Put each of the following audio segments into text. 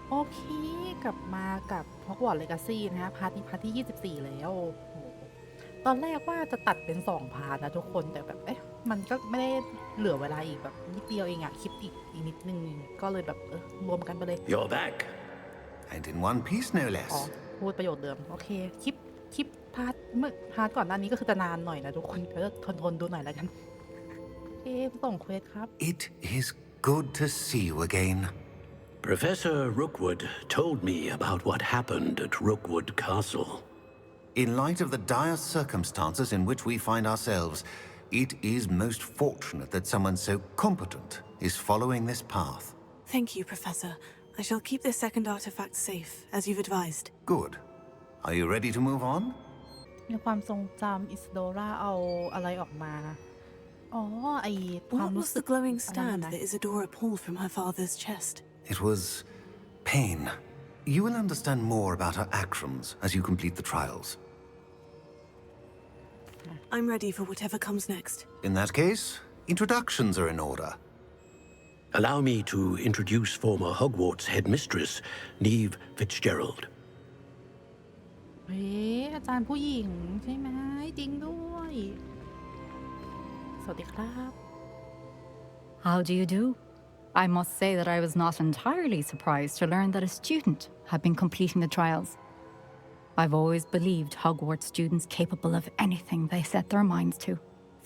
โอเคกลับมากับ Hogwarts Legacy นะฮะพาร์ทนี้พาร์ทที่24แล้วโอ้โหตอนแรกว่าจะตัดเป็น2พาร์ทนะทุกคนแต่แบบมันก็ไม่ได้เหลือเวลาอีกแบบนิดเดียวเองอะคลิปอีกนิดนึงก็เลยแบบรวมกันไปเลย You're back. And in one piece, no อ๋อ less. พูดประโยชน์เดิมโอเคคลิปพาร์ทก่อนหน้านี้ก็คือจะนานหน่อยนะทุกคนก็ทนดูหน่อยแล้วกันโอเคส่งเควสครับ It is good to see you again. Professor Rookwood told me about what happened at Rookwood Castle. In light of the dire circumstances in which we find ourselves, it is most fortunate that someone so competent is following this path. Thank you, Professor. I shall keep this second artifact safe, as you've advised. Good. Are you ready to move on? ในความทรงจำอิสโดราเอาอะไรออกมาอ๋อไอความ What รู้ was สึ the ก glowing อะไร stand นะ that Isadora pulled from her father's chest? It was pain. You will understand more about her actions as you complete the trials. I'm ready for whatever comes next. In that case, introductions are in order. Allow me to introduce former Hogwarts headmistress, Neve Fitzgerald. เฮ้อาจารย์ผู้หญิงใช่ไหมจริงด้วยสวัสดีครับ How do you do? I must say that I was not entirely surprised to learn that a student had been completing the trials. I've always believed Hogwarts students capable of anything they set their minds to.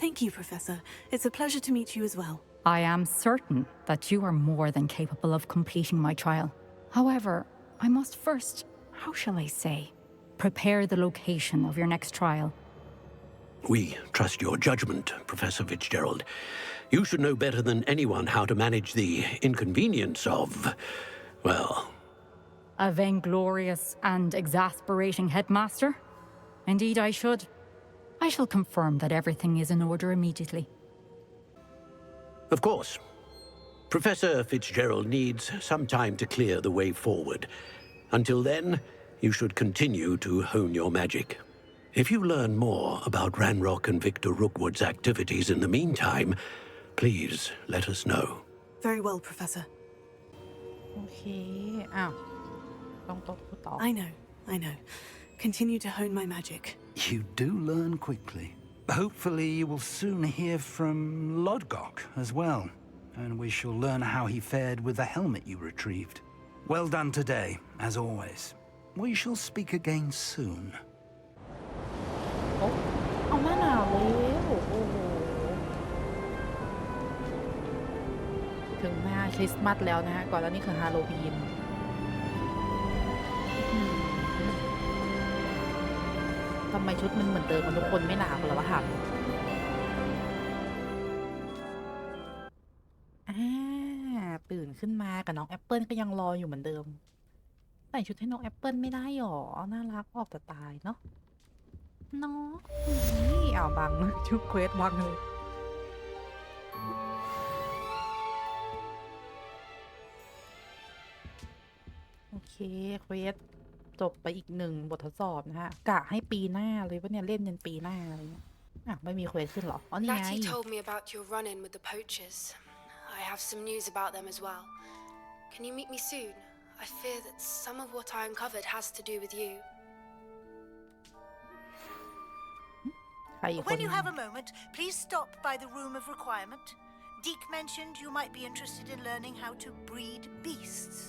Thank you, Professor. It's a pleasure to meet you as well. I am certain that you are more than capable of completing my trial. However, I must first, how shall I say, prepare the location of your next trial. We trust your judgment, Professor Fitzgerald. You should know better than anyone how to manage the inconvenience of, well... A vainglorious and exasperating headmaster? Indeed, I should. I shall confirm that everything is in order immediately. Of course. Professor Fitzgerald needs some time to clear the way forward. Until then, you should continue to hone your magic. If you learn more about Ranrock and Victor Rookwood's activities in the meantime, please let us know. Very well, Professor. โอเคอ้าวต้องพูดต่อ I know. Continue to hone my magic. You do learn quickly. Hopefully you will soon hear from Lodgok as well, and we shall learn how he fared with the helmet you retrieved. Well done today, as always. We shall speak again soon. เอาหน้าหนาวแล้วโอ้โหถึงหน้าคริสต์มาสแล้วนะฮะก่อนแล้วนี่คือฮาโลวีนทำไมชุดมันเหมือนเดิมกันทุกคนไม่หนาวกันหรอวะถามตื่นขึ้นมากับน้องแอปเปิลก็ยังรออยู่เหมือนเดิมใส่ชุดให้น้องแอปเปิลไม่ได้หรอน่ารักออกแต่ตายเนาะเนาะนี่เอาบังชุดเควสบังเลยโอเคเควสจบไปอีก1บททดสอบนะฮะกะให้ปีหน้าเลยว่าเนี่ยเล่นยันปีหน้าอะไรเงี้ยไม่มีเควสขึ้นหรออ๋อนี่ไง Natty told me about your run-in with the poachers. I have some news about them as well. Can you meet me soon? I fear that some of what I uncovered has to do with you. When you have a moment, please stop by the Room of Requirement. Deke mentioned you might be interested in learning how to breed beasts.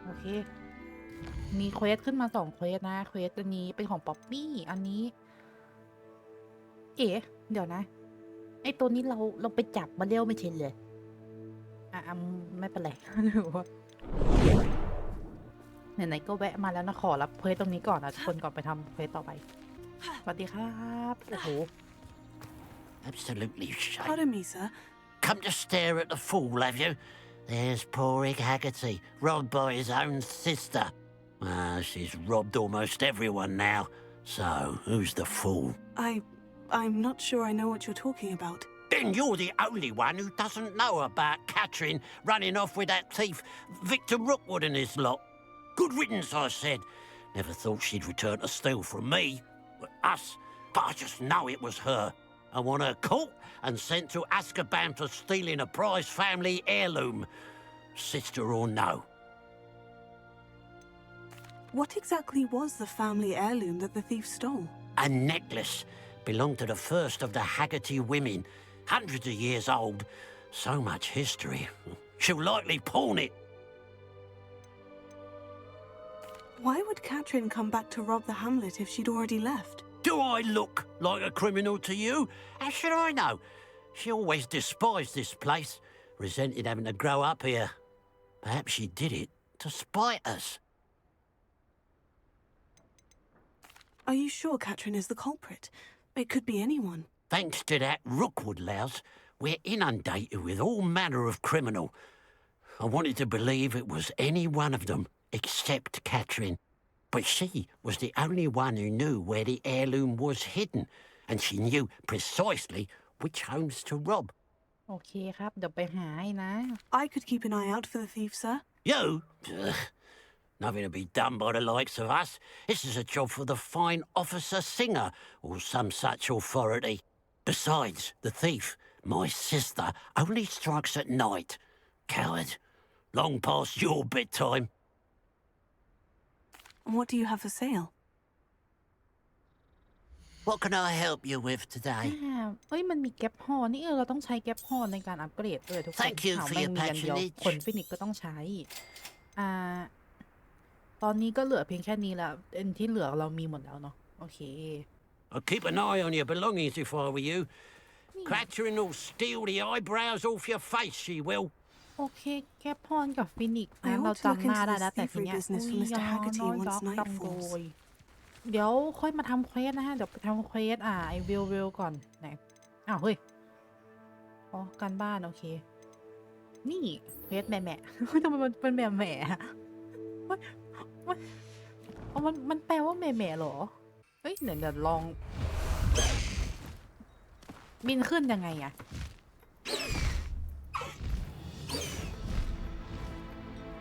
โอเคมีเควสขึ้นมา2เควสนะเควสอันนี้เป็นของป๊อปปี้อันนี้เดี๋ยวนะไอตัวนี้เราไปจับมาเร็วไม่ใช่เลยไม่เป็นไรหรือว่าไหนๆก็แวะมาแล้วนะขอรับเควสตรงนี้ก่อนนะทุกคนก่อนไปทำเควสต่อไปสวัสดีครับโอ้โห Absolutely shame. Pardon me, sir. Come to stare at the fool, have you? There's poor Egg Haggerty, robbed by his own sister. She's robbed almost everyone now. So, who's the fool? I'm not sure I know what you're talking about. Then you're the only one who doesn't know about Catherine running off with that thief, Victor Rookwood and his lot. Good riddance, I said. Never thought she'd return to steal from me. Us. But I just know it was her. I want her caught and sent to Azkaban for stealing a prize family heirloom. sister or no. What exactly was the family heirloom that the thief stole? A necklace belonged to the first of the Haggerty women, hundreds of years old. So much history. She'll likely pawn it. Why would Catherine come back to rob the hamlet if she'd already left? Do I look like a criminal to you? How should I know? She always despised this place, resented having to grow up here. Perhaps she did it to spite us. Are you sure Catherine is the culprit? It could be anyone. Thanks to that Rookwood louse, we're inundated with all manner of criminal. I wanted to believe it was any one of them, except Catherine. But she was the only one who knew where the heirloom was hidden, and she knew precisely which homes to rob. โอเคครับเดี๋ยวไปหาให้นะ I could keep an eye out for the thief, sir. You? Ugh, nothing to be done by the likes of us. This is a job for the fine officer Singer, or some such authority. Besides, the thief, my sister, only strikes at night. Coward. Long past your bedtime. What do you have for sale? What can I help you with today? เอ้ยมันมีแก๊ปฮอร์นี่เราต้องใช้แก๊ปฮอร์ในการอัปเกรดด้วยทุกคน Thank you ข่าว for แม่ง your มีกันเดียว patronage. ผลฟินิกก็ต้องใช้ ตอนนี้ก็เหลือเพียงแค่นี้แล้วอันที่เหลือเรามีหมดแล้วเนาะโอเค I'll keep an eye on your belongings if I were you. Catherine will steal the eyebrows off your face, she will. โอเคแก๊ปฮอร์กับฟินิก I นะเรา ought to look จำหน้า into ได้ this แล้วแต่ที thievery เนี้ย business อุ้ for ย Mr. Haggerty น้อย once ดอก night ดำโก falls. ยเดี๋ยวค่อยมาทำเควสนะฮะเดี๋ยวไปทำเควสไอวิลก่อนไหนอ้าวเฮ้ยอ๋อการบ้านโอเค นี่เควสแหม่แหม่ทำไมมันเป็นแหม่แหม่มันแปลว่าแหม่แหม่เหรอเอ้ยเดี๋ยวลอง บินขึ้นยังไงอะ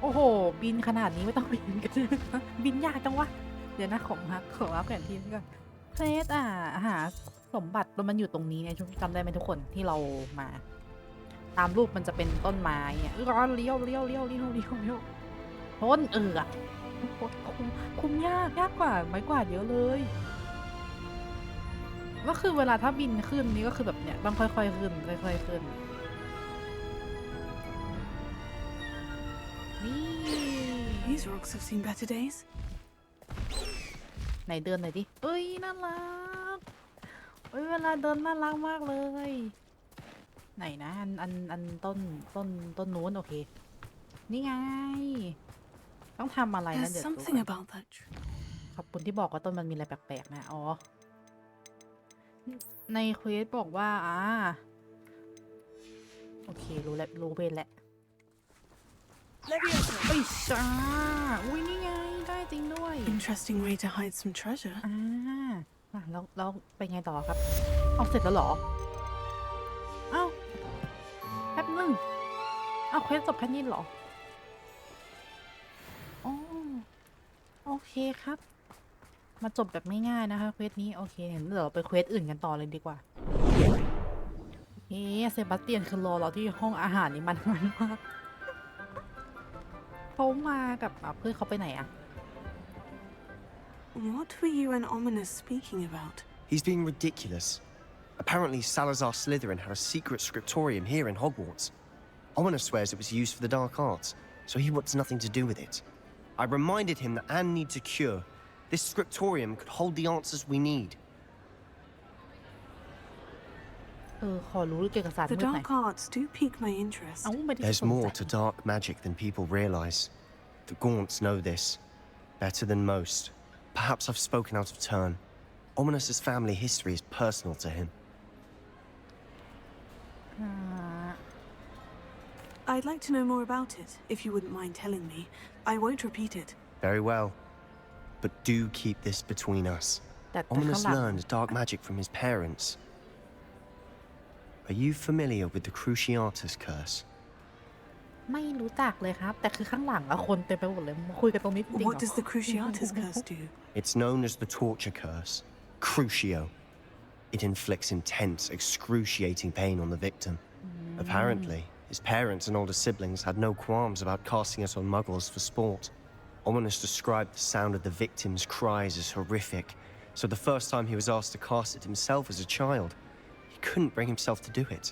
โอ้โหบินขนาดนี้ไม่ต้องบินกัน บินยากจังวะเดี๋ยวนะของแผนที่ก่อนเควสหาสมบัติมันอยู่ตรงนี้ไงจำได้ไหมทุกคนที่เรามา ตามรูปมันจะเป็นต้นไม้เนี่ยเลี้ยวพ้นคุมยากกว่าไม้กวาดเยอะเลยก็คือเวลาถ้าบินขึ้นนี่ก็คือแบบเนี้ยต้องค่อยๆขึ้นขึ้นนี่ These rocks have seen better days. ไหนเดินหน่อยดิเอ้ยน่ารักเอ้ยเวลาเดินน่ารักมากเลยไหนนะอันต้นนู้นโอเคนี่ไงต้องทำอะไรนะ There's เดี๋ยว something about that tree. ขอบคุณที่บอกว่าต้นมันมีอะไรแปลกๆนะอ๋อในเควสบอกว่าโอเครู้แล้วรู้เป็นแล้วเอ้ยจ้าอุ้ยนี่ไงได้จริงด้วย Interesting way to hide some treasure. แล้วไปไงต่อครับเอาเสร็จแล้วเหรอเอ้าแป๊บนึงเอาเควสจบแค่นี้เหรออ๋อโอเคครับมาจบแบบไม่ง่ายนะคะเควสนี้โอเคเดี๋ยวเราไปเควสอื่นกันต่อเลยดีกว่าเฮ้เซบาสเตียนคือรอเราที่ห้องอาหารนี่มันมากเขามากับเพื่อนเขาไปไหนอะ What were you and Ominous speaking about? He's being ridiculous. Apparently, Salazar Slytherin had a secret scriptorium here in Hogwarts. Ominous swears it was used for the dark arts, so he wants nothing to do with it. I reminded him that Anne needs a cure. This scriptorium could hold the answers we need. ขอรู้เกี่ยวกับศาสตร์ The มืดหน่อย dark arts do pique my interest. เอ้าไม่ได้สน There's ใจ more to dark magic than people realize. The Gaunts know this better than most. Perhaps I've spoken out of turn. Ominous's family history is personal to him. I'd like to know more about it, if you wouldn't mind telling me. I won't repeat it. Very well. But do keep this between us. แต่ Ominous ข้างหลัง learned dark magic from his parents. Are you familiar with the Cruciatus curse? ไม่รู้จักเลยครับ แต่คือข้างหลังอะคนเต็มไปหมดเลยมาคุยกันตรงนี้จริงๆ What does the Cruciatus curse do? It's known as the torture curse, Crucio. It inflicts intense, excruciating pain on the victim. Apparently, His parents and older siblings had no qualms about casting us on muggles for sport. Ominous described the sound of the victims' cries as horrific, so the first time he was asked to cast it himself as a child, he couldn't bring himself to do it.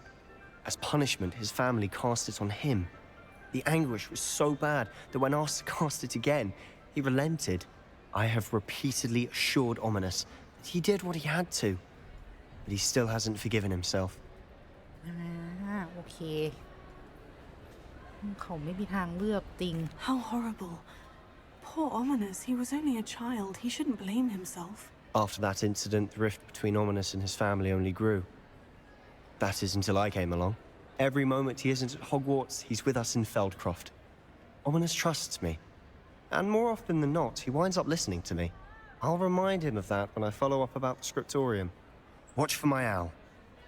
As punishment, his family cast it on him. The anguish was so bad that when asked to cast it again, he relented. I have repeatedly assured Ominous that he did what he had to, but he still hasn't forgiven himself. โอเคเขาไม่มีทางเลือกจริง How horrible. Poor Ominous, he was only a child. He shouldn't blame himself. After that incident, the rift between Ominous and his family only grew. That is until I came along. Every moment he isn't at Hogwarts, he's with us in Feldcroft. Ominous trusts me. And more often than not, he winds up listening to me. I'll remind him of that when I follow up about the scriptorium. Watch for my owl.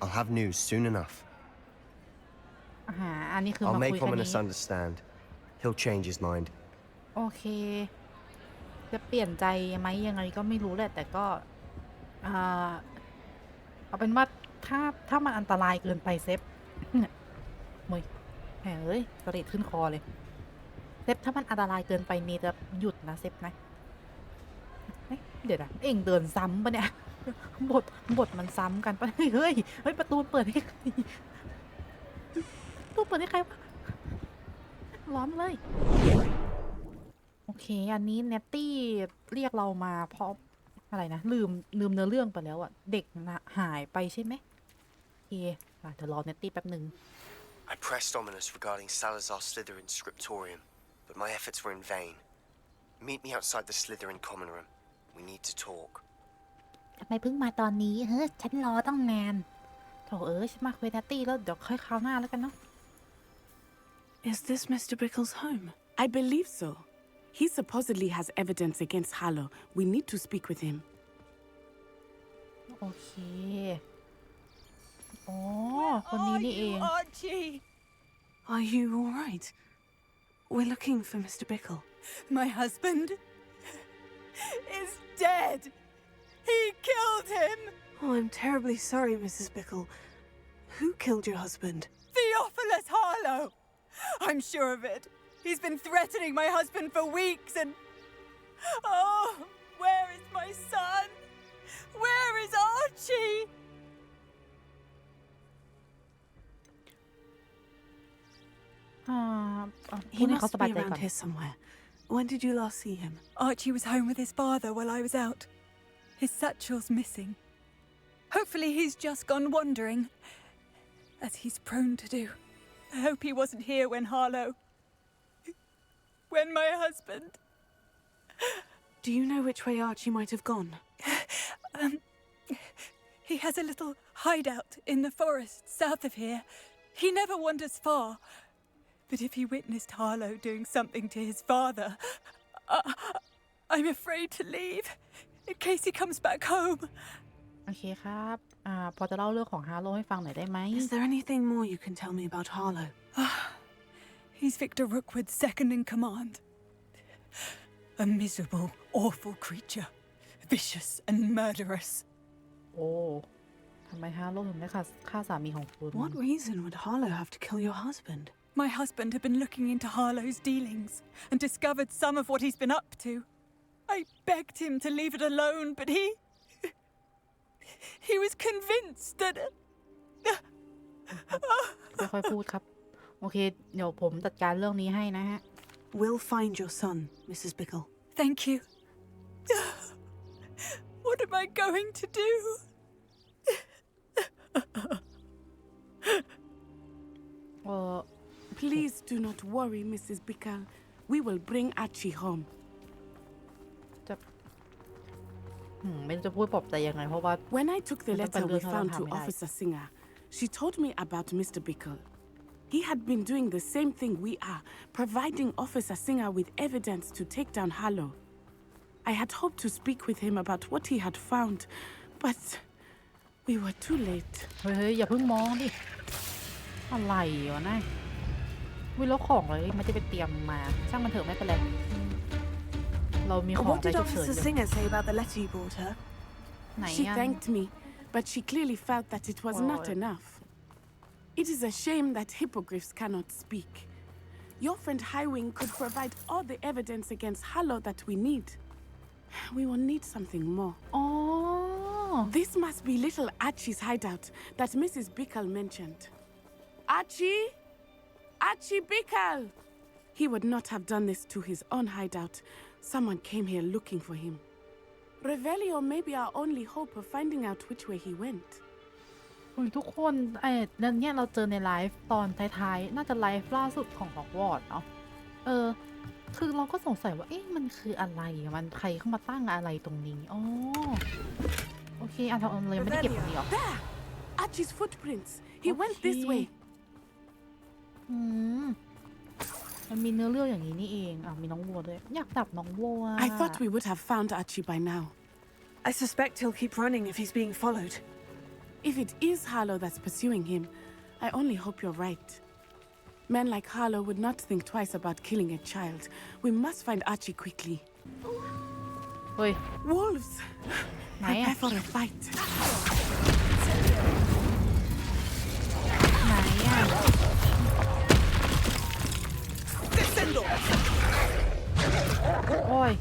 I'll have news soon enough. อันนี้คือ I'll มาคุ make ยกันนี้ Ominous understand. He'll change his mind. โอเค จะเปลี่ยนใจไหมยังไงก็ไม่รู้แหละ แต่ก็เอาเป็นว่าถ้ามันอันตรายเกินไปเซฟมึยแหมเอ้ยสะเร็ดขึ้นคอเลยเซฟถ้ามันอันตรายเกินไปเมย์จะหยุดนะเซฟนะเดี๋ยวนะเอ็งเดินซ้ำปะเนี่ยบทมันซ้ำกันปะเฮ้ยประตูเปิดให้ใครประตูเปิดให้ใครวะร้อนเลยโอเคอันนี้เนตตี้เรียกเรามาเพราะอะไรนะลืมเนื้อเรื่องไปแล้วอ่ะเด็กนะหายไปใช่ไหมโอเคเดี๋ยวรอเนตตี้แป๊บหนึ่ง I pressed Ominous regarding Salazar Slytherin's scriptorium, but my efforts were in vain. Meet me outside the Slytherin common room. We need to talk. ทำไมเพิ่งมาตอนนี้เฮ้ยฉันรอต้องนานโถฉันมาคุยเนตตี้แล้วเดี๋ยวค่อยคราวหน้าแล้วกันเนาะ Is this Mr. Bickle's home? I believe so. He supposedly has evidence against Harlow. We need to speak with him. โอเคอ๋อคนนี้นี่เอง Archie? Are you all right? We're looking for Mr. Bickle. My husband is dead. He killed him. Oh, I'm terribly sorry, Mrs. Bickle. Who killed your husband? Theophilus Harlow. I'm sure of it. He's been threatening my husband for weeks and... Oh, where is my son? Where is Archie? He must be around here somewhere. When did you last see him? Archie was home with his father while I was out. His satchel's missing. Hopefully he's just gone wandering, as he's prone to do. I hope he wasn't here when Harlow... when my husband... Do you know which way Archie might have gone? He has a little hideout in the forest south of here. He never wanders far. But if he witnessed Harlow doing something to his father, I'm afraid to leave in case he comes back home. โอเคครับพอจะเล่าเรื่องของฮาโลให้ฟังหน่อยได้ไหม Is there anything more you can tell me about Harlow? He's Victor Rookwood's second in command. A miserable, awful creature. Vicious and murderous. โอ้ทำไมฮาโลถึงได้ฆ่าสามีของคุณ What reason would Harlow have to kill your husband? My husband had been looking into Harlow's dealings and discovered some of what he's been up to. I begged him to leave it alone, but he was convinced that... ค่อยๆพูดครับโอเคเดี๋ยวผมจัดการเรื่องนี้ให้นะฮะ We'll find your son, Mrs. Bickle. Thank you. What am I going to do? Please do not worry, Mrs. Bickle. We will bring Archie home. ไม่รู้จะพูดปลอบใจยังไงเพราะว่า When I took the letter we found to ไม่ได้ Officer Singer, she told me about Mr. Bickle. He had been doing the same thing we are, providing Officer Singer with evidence to take down Harlow. I had hoped to speak with him about what he had found, but we were too late. เฮ้ยอย่าเพิ่งมองดิอะไรวะนะวิแล้วของเลยมันจะไปเตรียมมาช่างมันเถอะไม่เป็นไรเรามีของ What ใจ did ฉุกเฉิน Officer Singer say about the letter you brought her? ไหน She อ่ะ thanked me, but she clearly felt that it was not Oh. enough. It is a shame that hippogriffs cannot speak. Your friend Highwing could provide all the evidence against Harlow that we need. We will need something more. Oh. This must be little Archie's hideout that Mrs. Bickle mentioned. Archie? Archie Bickle! He would not have done this to his own hideout. Someone came here looking for him. Revelio may be our only hope of finding out which way he went. ทุกคนเนี่ยเราเจอในไลฟ์ตอนท้ายๆน่าจะไลฟ์ล่าสุดของฮอกวอตส์เนาะคือเราก็สงสัยว่ามันคืออะไรมันใครเข้ามาตั้งอะไรตรงนี้อ๋อโอเคเราเลยไม่ได้เก็บตรงนี้หรอ There! Archie's footprints. He went this way. มันมีเนื้อเรื่องอย่างนี้นี่เองมีน้องวัวด้วยอยากจับน้องวัว I thought we would have found Archie by now. I suspect he'll keep running if he's being followed. If it is Harlow that's pursuing him, I only hope you're right. Men like Harlow would not think twice about killing a child. We must find Archie quickly. เฮ้ย Wolves! Prepare for a fight. ไหนโอ้ย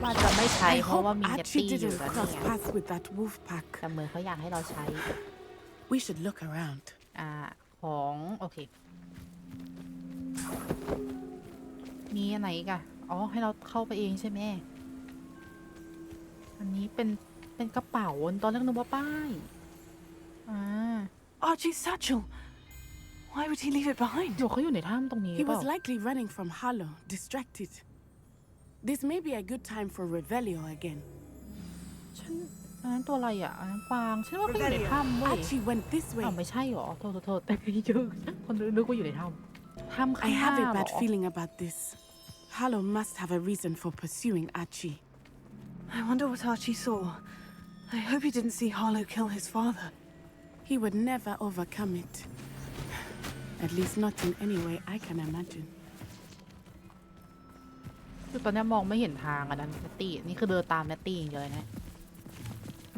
ว่าจะไม่ใช้เพราะว่ามีเนตตี้อยู่แล้วเนี่ยแต่เหมือนเขาอยากให้เราใช้ We should look around. ของโอเคมีอันไหนอีกอะอ๋อให้เราเข้าไปเองใช่ไหมอันนี้เป็นกระเป๋าตอนแรกนึกว่าป้ายArchie's satchel. Why would he leave it behind? เขาอยู่ในถ้ำตรงนี้ He was likely running from Harlow, distracted. This may be a good time for Revelio again. อันนั้นตัวอะไรฟางฉันว่าเขาอยู่ในถ้ำเว้ย Archie went this way. ไม่ใช่หรอโทษแต่เยอะคนนึกว่าอยู่ในถ้ำข้าง I have a bad feeling about this. Harlow must have a reason for pursuing Archie. I wonder what Archie saw. I hope he didn't see Harlow kill his father. He would never overcome it. At least not in any way I can imagine. คือตอนนี้มองไม่เห็นทางนะเนตตี้นี่คือเดินตามเนตตี้อย่างเดียวเลยนะ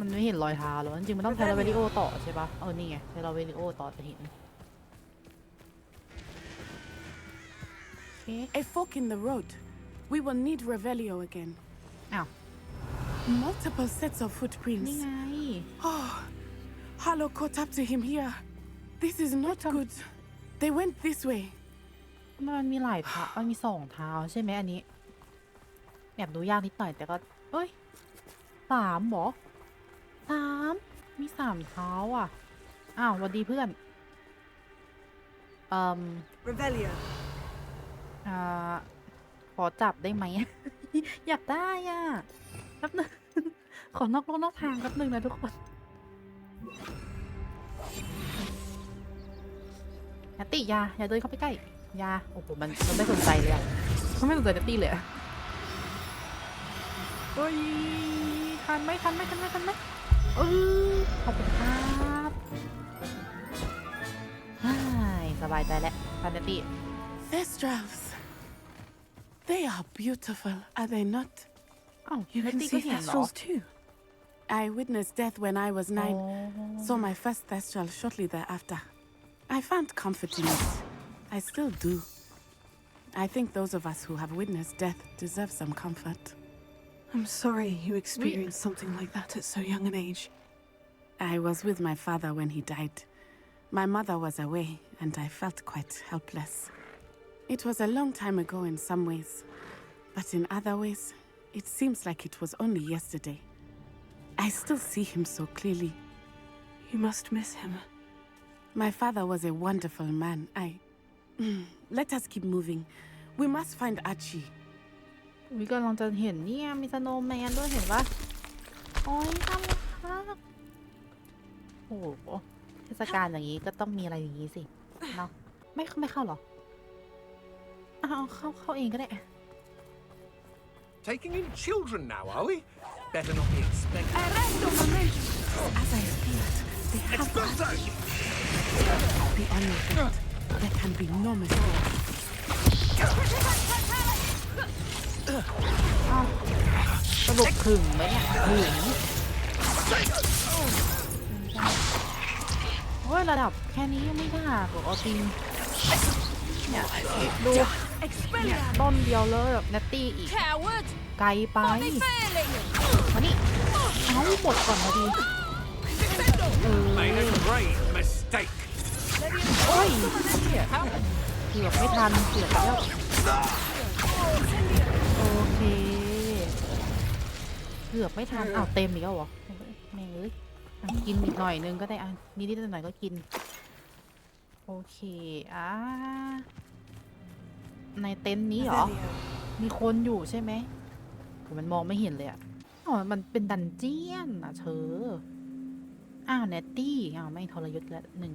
มันไม่เห็นรอยเท้าแล้วจริงๆมันต้องใช้ลาเวลิโอต่อใช่ปะนี่ไงใช้ลาเวลิโอต่อจะเห็น A fork in the road. We will need Revelio again. อ้าว Multiple sets of footprints. นี่ไง Oh, Harlow caught up to him here. This is not good. They went this way. มันมีหลายเท้ามันมี2เท้าใช่ไหมอันนี้แบบดูยากนิดหน่อยแต่ก็เอ้ย3หรอ3มี3เท้าอ้าวสวัสดีเพื่อนRevelio. ขอจับได้ไหม อยากได้แป๊บนึง ขอนอกโลกนอกทางแป๊บนึงนะทุกคนนัตตี้อย่าเดินเข้าไปใกล้โอ้โหมันไม่สนใจเลยมันไม่สนใจนัตตี้เลยเฮ้ยทันไหมขอบคุณครับสบายใจแล้วทันนัตตี้ Thestrals. They are beautiful, are they not? Oh, you can see Thestrals too. I witnessed death when I was 9. Saw my first Thestral shortly thereafter. I found comfort in it. I still do. I think those of us who have witnessed death deserve some comfort. I'm sorry you experienced something like that at so young an age. I was with my father when he died. My mother was away, and I felt quite helpless. It was a long time ago in some ways, but in other ways, it seems like it was only yesterday. I still see him so clearly. You must miss him. My father was a wonderful man. Let us keep moving. We must find Archie. วิกำลังจะเห็นเนี่ยมีสโนว์แมนด้วยเห็นปะโอ้ยทำค่ะโอ้โหเทศกาลอย่างนี้ก็ต้องมีอะไรอย่างนี้สิเนาะไม่เข้าหรอเข้าเองก็ได้ Taking in children now, are we? Better not be expecting. As I feared, they have Be on your feet. There can be no mistake. สรุปถึงไหมเนี่ยถึง โอ้ยระดับแค่นี้ยังไม่ยากหรอกเอาจริงเนี่ยดูเนี่ยต้นเดียวเลยแบบเนตตี้อีกไกลไปมานี่เอาหมดก่อนมาดีMade a great mistake. โอ้ยเนี่ยเกือบไม่ทันเกือบแล้วโอเคเกือบไม่ทันอ้าวเต็มอีกแล้วเหรอแม่งเอ้ยกินอีกหน่อยนึงก็ได้อ่ะนิดๆหน่อยๆก็กินโอเคในเต็นท์นี้เหรอมีคนอยู่ใช่ไหมผมมันมองไม่เห็นเลยอ่ะอ๋อมันเป็นดันเจียนอ่ะเธอเนตตี้ไม่ทรยศแล้วหนึ่ง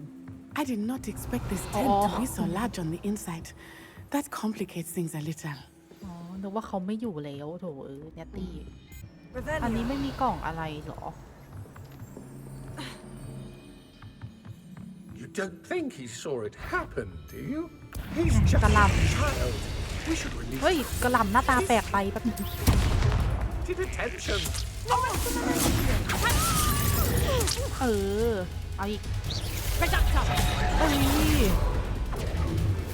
I did not expect this tent to be so large on the inside. That complicates things a little. อ๋อนึกว่าเขาไม่อยู่แล้วโถเนตตี้อันนี้ไม่มีกล่องอะไรเหรอ You don't think he saw it happen, do you? He's just a child. We should release เฮ้ยกระหล่ำหน้าตาแปลกไปแป๊บนึง attention. เอาอีกเอ้ย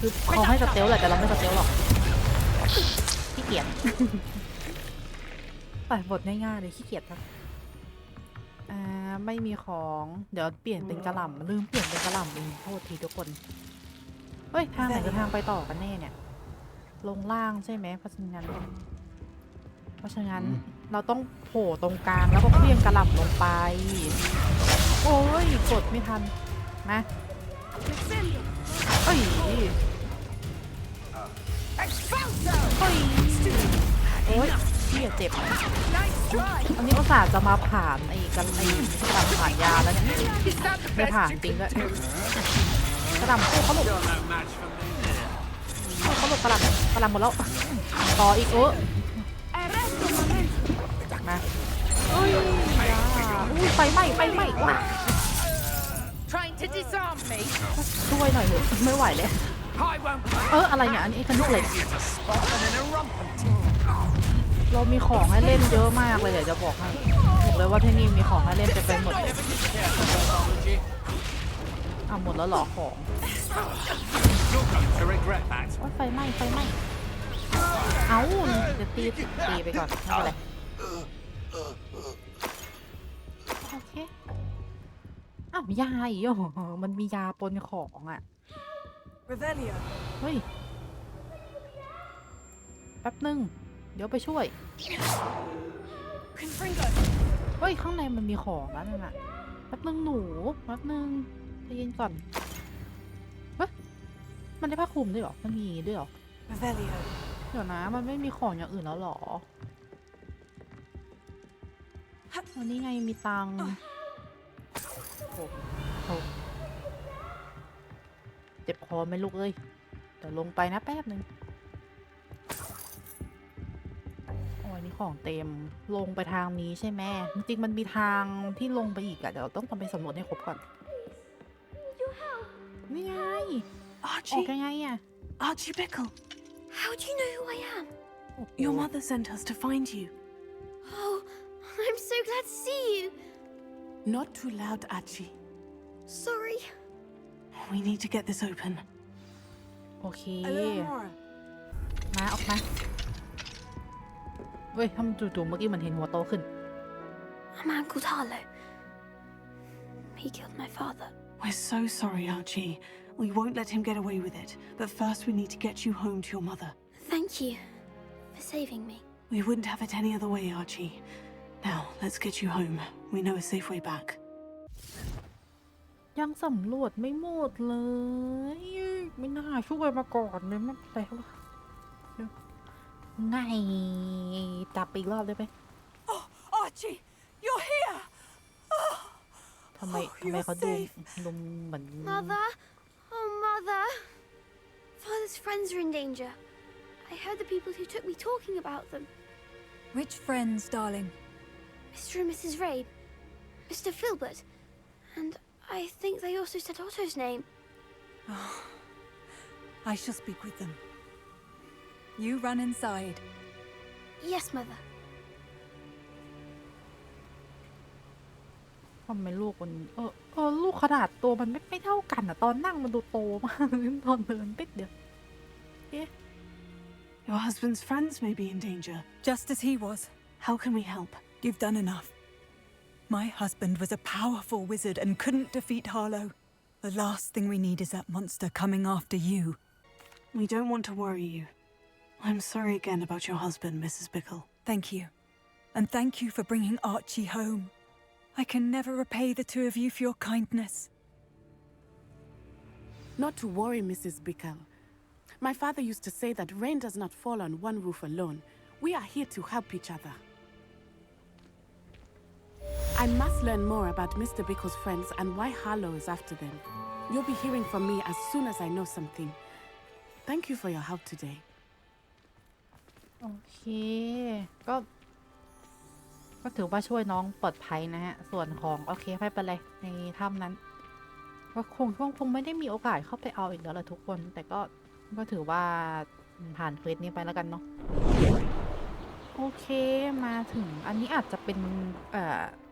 คือเขาให้สเตลแหละแต่เราไม่สเตลหรอกขี้เกียจแต่บทง่ายๆเลยขี้เกียจครับไม่มีของเดี๋ยวเปลี่ยนเป็นกระหล่ำลืมเปลี่ยนเป็นกระหล่ำเองโทษทีทุกคนเฮ้ยทางไหนคือทางไปต่อกันแน่เนี่ยลงล่างใช่ไหมเพราะฉะนั้นเราต้องโผล่ตรงกลางแล้วก็เคลื่อนกระหล่ำลงไปโอ้ยกดไม่ทันนะเอ้ยโอ้ยพี่อย่าเจ็บอันนี้อุตส่าห์จะมาผ่านไอ้กันผ่านยาแล้วเนี่ยไม่ผ่านจริงด้วยกระหล่ำเขาหลบกระหล่ำหมดแล้วต่ออีกมาไฟไหม้ว้าช่วยหน่อยเถอะไม่ไหวเลยอะไรเนี่ยอันนี้กันลูกเลยเรามีของให้เล่นเยอะมากเลยเดี๋ยวจะบอกให้บอกเลยว่าที่นี่มีของให้เล่นไปหมดเลยหมดแล้วหรอของไฟไหม้เอ้าเดี๋ยวตีไปก่อนไม่เป็นไรโอเคยาอีกมันมียาปนของอ่ะเฮ้ยแป๊บนึงเดี๋ยวไปช่วยเฮ้ยข้างในมันมีของแล้วนั่นน่ะแป๊บนึงหนูแป๊บนึงใจเย็นก่อนเฮ้ยมันได้ผ้าคลุมด้วยเหรอมันมีด้วยเหรอเดี๋ยวนะมันไม่มีของอย่างอื่นแล้วหรอวันนี้ไงมีตังค์เจ็บคอไหมลูกเอ้ยเดี๋ยวลงไปนะแป๊บนึงโอ้ยนี่ของเต็มลงไปทางนี้ใช่ไหมจริงๆมันมีทางที่ลงไปอีกอะเดี๋ยวเราต้องทำไปสำรวจให้ครบก่อนนี่ไงออกยังไงอะ Archie Bickle. How do you know who I am? Your mother sent us to find you. Oh, I'm so glad to see you. Not too loud, Archie. Sorry. We need to get this open. โอเคมาออกมาเว้ยทำจู่ๆเมื่อกี้มันเห็นหัวโตขึ้น A man called Harlow. He killed my father. We're so sorry, Archie. We won't let him get away with it. But first we need to get you home to your mother. Thank you for saving me. We wouldn't have it any other way, Archie. Now, let's get you home. We know a safe way back. ยังสำรวจไม่หมดเลยไม่น่าช่วยมาก่อนเลยไม่เป็นไรหรอกง่ายจับอีกรอบได้ไหม Oh, Archie, you're here. ทำไมเขาดูเหมือน Mother? Oh, Mother. Father's friends are in danger. I heard the people who took me talking about them. Which friends, darling? Mr. and Mrs. Rabe, Mr. Filbert, and I think they also said Otto's name. Oh, I shall speak with them. You run inside. Yes, Mother. ทำไมลูกมันลูกขนาดตัวมันไม่เท่ากันอะตอนนั่งมันดูโตมากตอนเดินเป๊กเดียวเอ๊ะ Your husband's friends may be in danger. Just as he was. How can we help? You've done enough. My husband was a powerful wizard and couldn't defeat Harlow. The last thing we need is that monster coming after you. We don't want to worry you. I'm sorry again about your husband, Mrs. Bickle. Thank you. And thank you for bringing Archie home. I can never repay the two of you for your kindness. Not to worry, Mrs. Bickle. My father used to say that rain does not fall on one roof alone. We are here to help each other. I must learn more about Mr. Bickle's friends and why Harlow is after them. You'll be hearing from me as soon as I know something. Thank you for your help today. โอเคก็ถือว่าช่วยน้องปลอดภัยนะฮะส่วนของโอเคไม่เป็นไรในถ้ำนั้นก็คงไม่ได้มีโอกาสเข้าไปเอาอีกแล้วล่ะทุกคนแต่ก็ถือว่าผ่านเควสนี้ไปแล้วกันเนาะโอเคมาถึงอันนี้อาจจะเป็น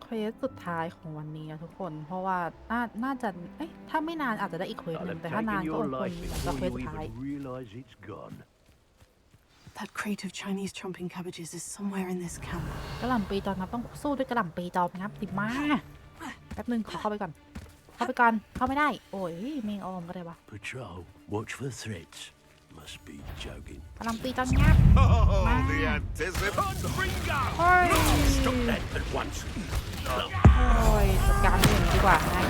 เควสสุดท้ายของวันนี้นะทุกคนเพราะว่าน่าจะถ้าไม่นานอาจจะได้อีกเควสนึงแต่ถ้านานก็คงจะเควสสุดท้าย That crate of Chinese chomping cabbages is somewhere in this camp. กระหล่ำปีจอมครับต้องสู้ด้วยกระหล่ำปีจอมครับติมาแป๊บนึงขอเข้าไปก่อนเข้าไม่ได้โอ้ยเมงออมก็ได้ปะ Patrol, watch for threats. Must be joking. กระหล่ำปีจอมงับมา The anticipant bingo! โอ้ย Stop that at once. โอ้ยจัดการเรื่องนี้ดีกว่าง่าย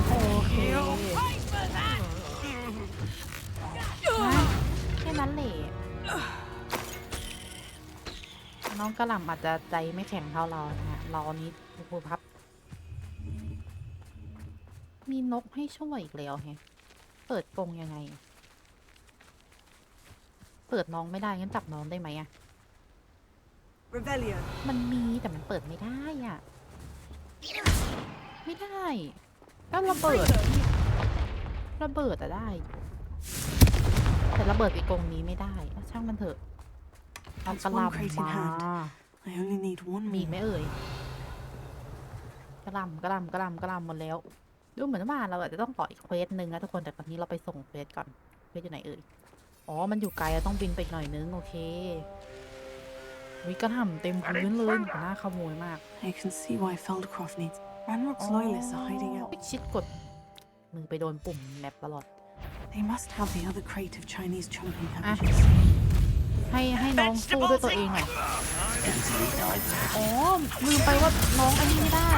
โอเคแค่นั้นแหละน้องกระหล่ำอาจจะใจไม่แข็งเท่าเรานะฮะเรานี้ดูครับมีนกให้ช่วยอีกแล้วแฮะเปิดกรงยังไงเปิดน้องไม่ได้งั้นจับน้องได้ไหมอะ Revelio. มันมีแต่มันเปิดไม่ได้อ่ะไม่ได้แล้วระเบิดอะได้แต่ระเบิดไปกรงนี้ไม่ได้ช่างมันเถอะเอากระหล่ำมา I only need one มี more. ไหมเอ่ยกระหล่ำหมดแล้วดูเหมือนว่าเราอาจจะต้องต่ออีกเควสหนึ่งนะทุกคนแต่ตอนนี้เราไปส่งเควสก่อนเควสอยู่ไหนเอ่ยอ๋อมันอยู่ไกลต้องบินไปอีกหน่อยนึงโอเควิกระหล่ำเต็มพื้นเลยน่าขโมยมาก I can see why Feldcroft needs. Ranrock's loyalists are hiding out. ชิดกดมือไปโดนปุ่มแมปตลอด They must have the other crate of Chinese chomping อ่ะ cabbages. ให้น้องสู้ด้วยตัวเองหน่อยอ๋อลืมไปว่าน้องอันนี้ไม่ได้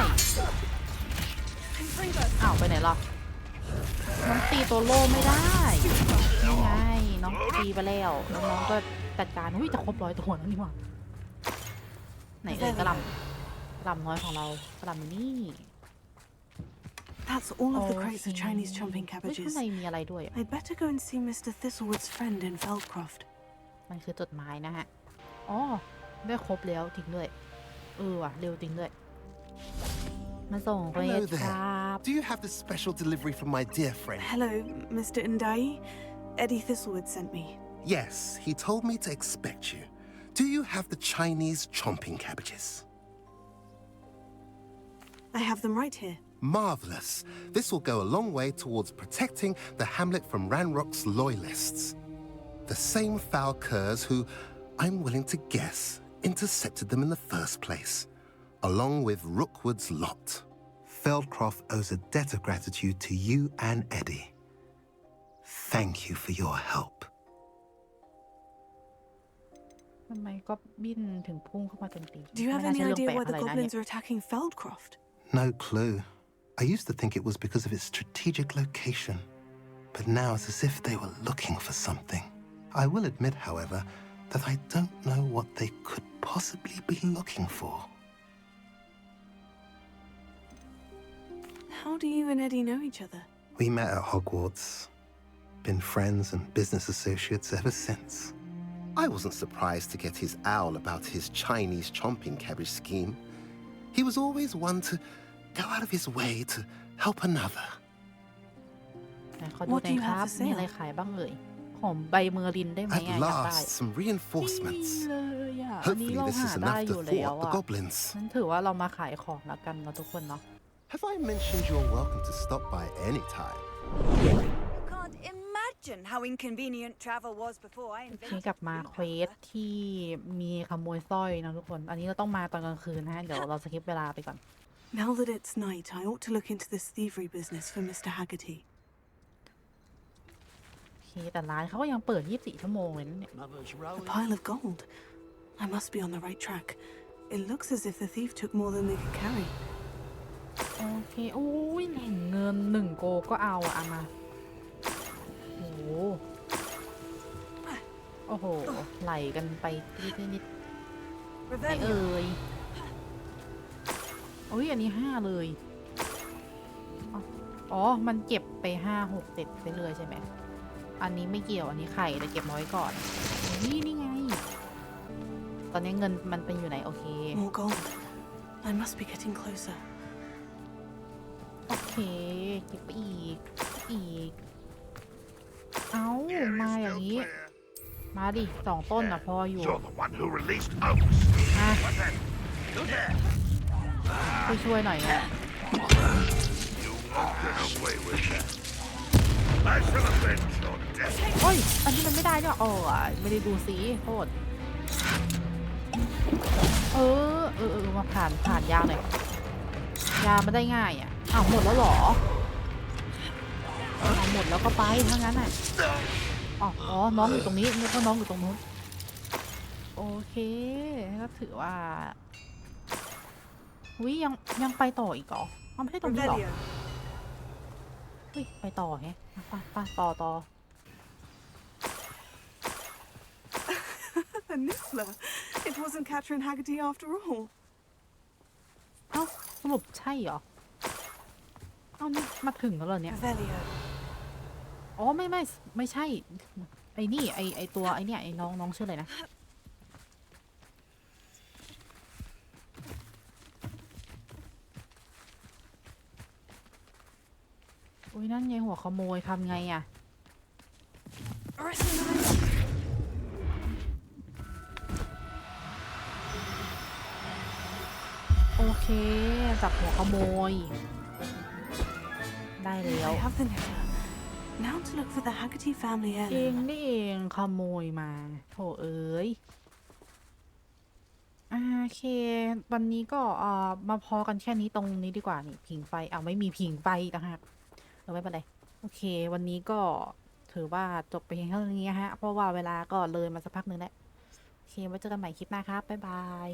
อ้าวไปไหนล่ะน้องตีตัวโล่ไม่ได้นี่ไงน้องตีไปแล้วแล้วน้องก็จัดการอุ้ยจะครบ100 ตัวแล้วนี่หว่าไหนเอ่ยกระหล่ำน้อยของเรากระหล่ำนี่ That's all of the crates of Chinese chomping ข้าง cabbages. ในมีอะไรด้วย I'd better go and see Mr. Thistlewood's friend in Feldcroft. มันคือจดหมายนะฮะอ๋อได้ครบแล้วจริงด้วยว่ะเร็วจริงด้วยมาส่งเควส Hello ครับ there. Do you have the special delivery from my dear friend? Hello, Mr. Ndai. Eddie Thistlewood sent me. Yes, he told me to expect you. Do you have the Chinese chomping cabbages? I have them right here. Marvelous. This will go a long way towards protecting the hamlet from Ranrock's loyalists. The same foul curs who, I'm willing to guess, intercepted them in the first place, along with Rookwood's lot. Feldcroft owes a debt of gratitude to you and Eddie. Thank you for your help. ทำไมก็บินถึงพุ่งเข้ามาโจมตี Do you have ไม่น่า any ใช่เรื่อง idea แปลก why อะ the ไรนะเนี่ย goblins are attacking Feldcroft? No clue. I used to think it was because of its strategic location, but now it's as if they were looking for something. I will admit, however, that I don't know what they could possibly be looking for. How do you and Eddie know each other? We met at Hogwarts. Been friends and business associates ever since. I wasn't surprised to get his owl about his Chinese chomping cabbage scheme. He was always one to go out of his way to help another. ขอดูหน่อยครับมีอะไรขายบ้างเอ่ยข ของใบเมอร์ลินได้ไหม At อยากได้ last, some นี่ reinforcements. เลยอันนี้ Hopefully, เรา this หา is ได้ enough อ to ยู่แล้ว thwart the goblins. นั่นถือว่าเรามาขายของแล้วกันนะทุกคนเนาะ Have I mentioned you're welcome to stop by any time? Can't imagine how inconvenient travel was before I โอเค invented กลับมาเควสที่มีขโมยสร้อยนะทุกคน อันนี้เราต้องมาตอนกลางคืนนะฮะ เดี๋ยวเราสคิปเวลาไปก่อน Now that it's night, I ought to look into this thievery business for Mr. Haggerty. โอเค แต่ร้านเขาก็ยังเปิด 24 ชั่วโมงเลยนะเนี่ย A pile of gold. I must be on the right track. It looks as if the thief took more than they could carry. โอเค โอ้ยแหล่งเงิน1 โกก็เอาอะมา โอ้โห โอ้โห ไหลกันไปนิดๆไม่เอ่ยโอ้ยอันนี้5เลยอ๋อ มันเก็บไป5 6 7ไปเลยใช่ไหม อันนี้ไม่เกี่ยว อันนี้ไข่แต่เก็บน้อยก่อน นี่ไง ตอนนี้เงินมันเป็นอยู่ไหนโอเค More gold. I must be getting closer. โอเค เก็บไปอีก เอามาอย่างนี้ มาดิ2 ต้นอ่ะพออยู่ You're the one who released Oaks. อ่ะ What then? Go there. ช่วยหน่อยอ่ะ You won't get away with that. I shall avenge your death. โอ้ย อันนี้มันไม่ได้ด้วยอ๋อไม่ได้ดูสีโทษมาผ่านยากเลยยาไม่ได้ง่ายอ่ะอ้าวหมดแล้วเหรอเอาหมดแล้วก็ไปถ้างั้นอ่ะอ๋อน้องอยู่ตรงนี้นึกว่าน้องอยู่ตรงนู้นโอเคก็ถือว่าอุ้ยยังไปต่ออีกเหรอไม่ใช่ตรงนี้หรอเฮ้ยไปต่อไงไปต่อ A niffler. It wasn't Catherine Haggerty after all. เอ้าสรุปใช่เหรอเอ้านี่มาถึงแล้วเหรอเนี่ย Revelio. อ๋อไม่ใช่ไอ้นี่ไอ้ตัวไอ้เนี่ยไอ้น้องชื่ออะไรนะอุ้ยนั่นไงหัวขโมยทำไงอะโอเคจับหัวขโมยได้แล้ว I have the niffler. Now to look for the Haggerty family เอง heirloom. นี่เองขโมยมาโถเอ้ยโอเควันนี้ก็มาพอกันแค่นี้ตรงนี้ดีกว่านี่ผิงไฟไม่มีผิงไฟต่างหากไม่เป็นไรโอเควันนี้ก็ถือว่าจบไปเพียงเท่านี้ฮะเพราะว่าเวลาก็เลยมาสักพักนึงแล้วโอเคไว้เจอกันใหม่คลิปหน้าครับบ๊ายบาย